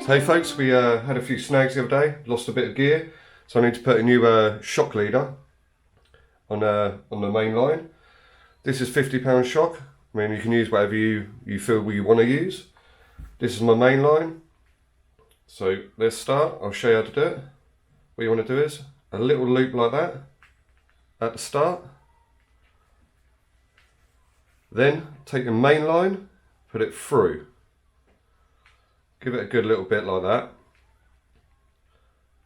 Hey folks, we had a few snags the other day, lost a bit of gear, so I need to put a new shock leader on the main line. This is £50 shock. I mean, you can use whatever you feel you want to use. This is my main line. So let's start. I'll show you how to do it. What you want to do is a little loop like that at the start. Then take your main line, put it through. Give it a good little bit like that.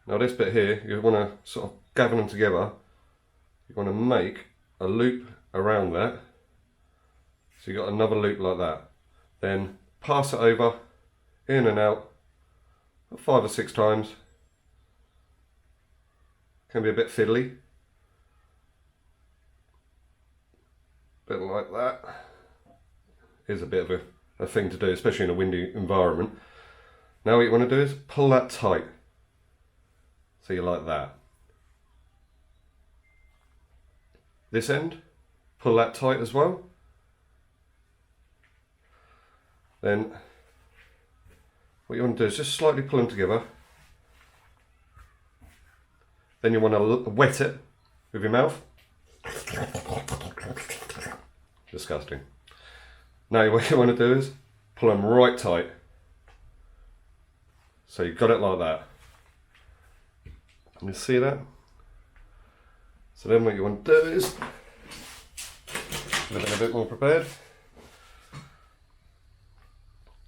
Now this bit here, you want to sort of gather them together. You want to make a loop around that. So you got another loop like that. Then pass it over, in and out, 5 or 6 times. Can be a bit fiddly. Bit like that. Is a bit of a thing to do, especially in a windy environment. Now what you want to do is pull that tight. So you like that. This end, pull that tight as well. Then what you want to do is just slightly pull them together. Then you want to wet it with your mouth. Disgusting. Now what you want to do is pull them right tight. So you've got it like that. You see that? So then what you want to do is, a bit more prepared.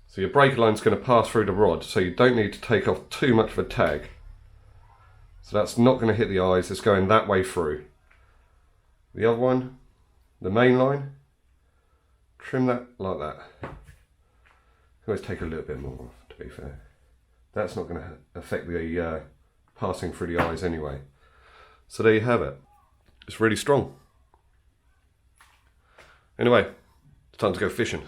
So your breaker line is going to pass through the rod, so you don't need to take off too much of a tag. So that's not going to hit the eyes, it's going that way through. The other one, the main line, trim that like that. You can always take a little bit more off, to be fair. That's not going to affect the passing through the eyes anyway. So there you have it. It's really strong. Anyway, it's time to go fishing.